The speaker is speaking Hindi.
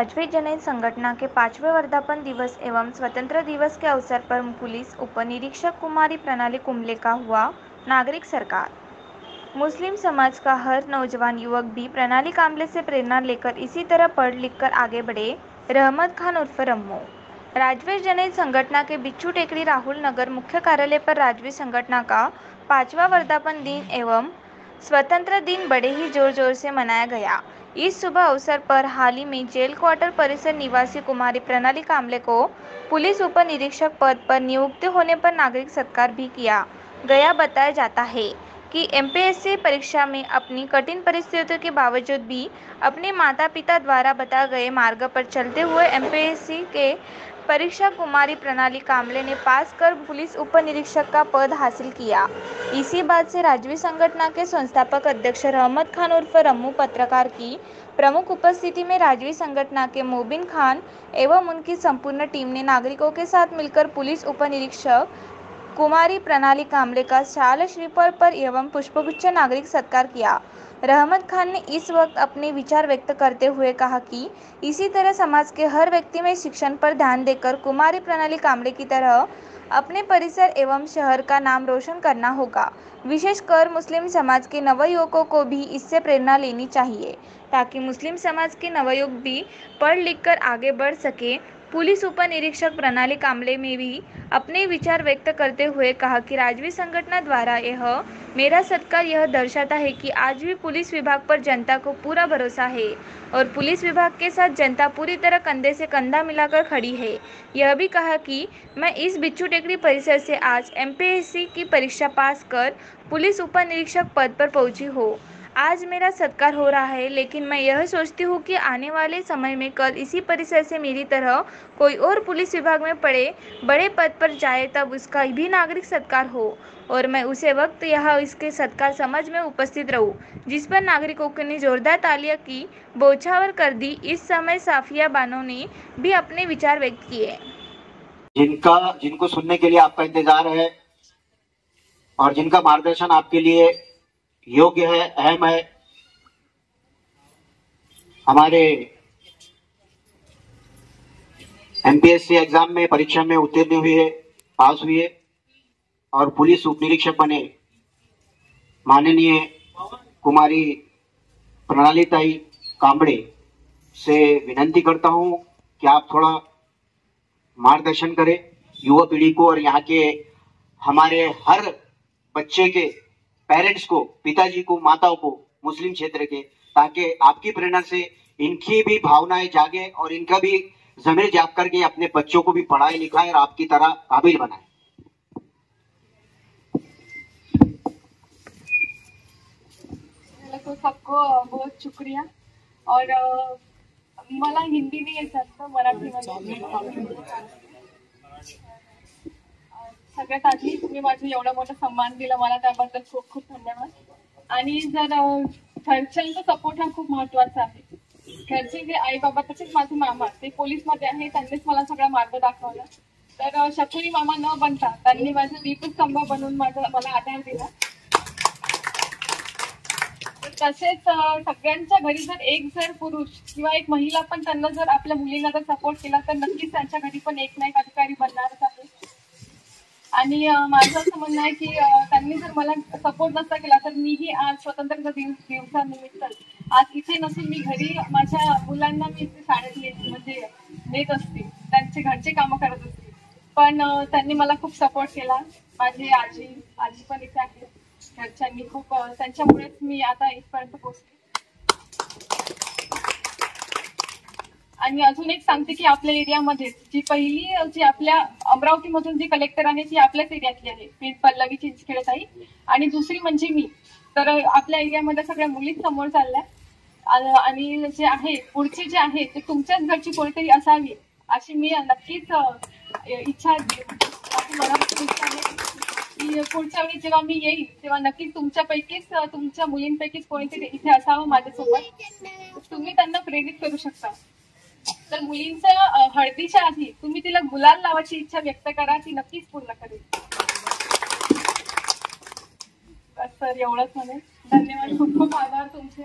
राजवीर जनहित संगठन के 5वें वर्धापन दिवस एवं स्वतंत्रता दिवस के अवसर पर पुलिस उप निरीक्षक कुमारी प्रणाली कुंबले का हुआ नागरिक सत्कार। मुस्लिम समाज का हर नौजवान युवक भी प्रणाली कांबले से प्रेरणा लेकर इसी तरह पढ़ लिख कर आगे बढ़े। रहमत खान उर्फ रम्मू। राजवीर जनहित संगठन के बिच्छू टेकरी राहुल नगर मुख्य कार्यालय पर राजवीर संगठन का 5वां वर्धापन दिन एवं स्वतंत्रता दिन बड़े ही जोर शोर से मनाया गया। इस शुभ अवसर पर हाल ही में जेल क्वार्टर परिसर निवासी कुमारी प्रणाली कांबले को पुलिस उप निरीक्षक पद पर नियुक्त होने पर नागरिक सत्कार भी किया गया। बताया जाता है कि एमपीएससी परीक्षा में अपनी कठिन परिस्थितियों के बावजूद भी अपने माता पिता द्वारा बताए गए मार्ग पर चलते हुए एमपीएससी के परीक्षा कुमारी प्रणाली कांबले ने पास कर पुलिस उप निरीक्षक का पद हासिल किया। इसी बात से राजवीर संगठन के संस्थापक अध्यक्ष रहमत खान उर्फ रम्मू पत्रकार की प्रमुख उपस्थिति में राजवीर संगठन के मोबिन खान एवं उनकी संपूर्ण टीम ने नागरिकों के साथ मिलकर पुलिस उप निरीक्षक कुमारी प्रणाली कांबले का शाल श्रीफल पर एवं पुष्पगुच्छ नागरिक सत्कार किया। रहमत खान ने इस वक्त अपने विचार व्यक्त करते हुए कहा कि इसी तरह समाज के हर व्यक्ति में शिक्षण पर ध्यान देकर कुमारी प्रणाली कांबले की तरह अपने परिसर एवं शहर का नाम रोशन करना होगा। विशेषकर मुस्लिम समाज के नवयुवकों को भी इससे प्रेरणा लेनी चाहिए ताकि मुस्लिम समाज के नवयुवक भी पढ़ लिख कर आगे बढ़ सके। पुलिस उप निरीक्षक प्रणाली कांबले में भी अपने विचार व्यक्त करते हुए कहा कि राजवीर संगठन द्वारा यह मेरा सत्कार यह दर्शाता है कि आज भी पुलिस विभाग पर जनता को पूरा भरोसा है और पुलिस विभाग के साथ जनता पूरी तरह कंधे से कंधा मिलाकर खड़ी है। यह भी कहा कि मैं इस बिच्छू टेकरी परिसर से आज एमपीएससी की परीक्षा पास कर पुलिस उप निरीक्षक पद पर पहुंची हूँ। आज मेरा सत्कार हो रहा है, लेकिन मैं यह सोचती हूँ कि आने वाले समय में कल इसी परिसर से मेरी तरह कोई और पुलिस विभाग में पड़े बड़े पद पर जाए तब उसका भी नागरिक सत्कार हो और मैं उसे वक्त यहाँ इसके सत्कार समाज में उपस्थित रहूँ। जिस पर नागरिकों ने जोरदार तालियां की बौछावर कर दी। इस समय साफिया बानो ने भी अपने विचार व्यक्त किए। जिनको सुनने के लिए आपका इंतजार है और जिनका मार्गदर्शन आपके लिए योग्य है, अहम है, हमारे एमपीएससी एग्जाम में परीक्षा में उत्तीर्ण हुए, पास हुए और पुलिस उप निरीक्षक बने माननीय कुमारी प्रणाली ताई कांबले से विनती करता हूं कि आप थोड़ा मार्गदर्शन करें युवा पीढ़ी को और यहाँ के हमारे हर बच्चे के पेरेंट्स को, पिताजी को, माताओं को, मुस्लिम क्षेत्र के, ताकि आपकी प्रेरणा से इनकी भी भावनाएं जागे और इनका भी ज़मीर जाग करके अपने बच्चों को भी पढ़ाए लिखाए और आपकी तरह काबिल बनाए। तो सबको बहुत शुक्रिया और मला हिंदी नहीं येत जास्त, मराठीमध्ये सगळ्यात आधी तुम्ही माझं एवढा मोठा सन्मान दिला मला, त्याबद्दल खूप खूप धन्यवाद। आणि जर घरच्यांचा सपोर्ट हा खूप महत्वाचा आहे। घरचे जे आई बाबा तसेच माझे मामा ते पोलीस मध्ये आहे, त्यांनीच मला सगळा मार्ग दाखवला। तर शकुनी मामा न बनता त्यांनी माझं दीपस्तंभ बनवून मला आधार दिला। तसेच सगळ्यांच्या घरी जर एक जर पुरुष किंवा एक महिला पण त्यांना जर आपल्या मुलींना जर सपोर्ट केला तर नक्कीच त्यांच्या घरी पण एक ना एक अधिकारी बनणारच आहे। आणि माझं असं म्हणणं आहे की त्यांनी जर मला सपोर्ट नसता केला तर मीही आज स्वतंत्रता दिवसानिमित्त आज इथे नसून मी घरी माझ्या मुलांना मी शाळेत म्हणजे नेत असते, त्यांचे घरचे कामं करत असते। पण त्यांनी मला खूप सपोर्ट केला। माझी आजी पण इथे आहे, घरच्यांनी खूप त्यांच्यामुळेच मी आता इथपर्यंत पोहोचले। आणि अजून एक सांगते की आपल्या एरियामध्ये जी पहिली जी आपल्या अमरावतीमधून जी कलेक्टर आहे ती आपल्याच एरियातली आहे, पल्लवी चिंचखेडताई। आणि दुसरी म्हणजे मी, तर आपल्या एरियामध्ये सगळ्या मुली समोर चालल्या आणि जे आहे पुढचे जे आहे ते तुमच्याच घरची कोणीतरी असावी अशी मी नक्कीच इच्छा की पुढच्या वेळी जेव्हा मी येईल तेव्हा नक्कीच तुमच्या मुलींपैकीच कोणीतरी इथे असावं माझ्यासोबत, तुम्ही त्यांना प्रेरित करू शकता। तर मुलींच्या हळदीच्या आधी तुम्ही तिला गुलाल लावायची इच्छा व्यक्त करा, ती नक्कीच पूर्ण करेल। सर एवढंच म्हणेन, धन्यवाद, खूप खूप आभार तुमचे।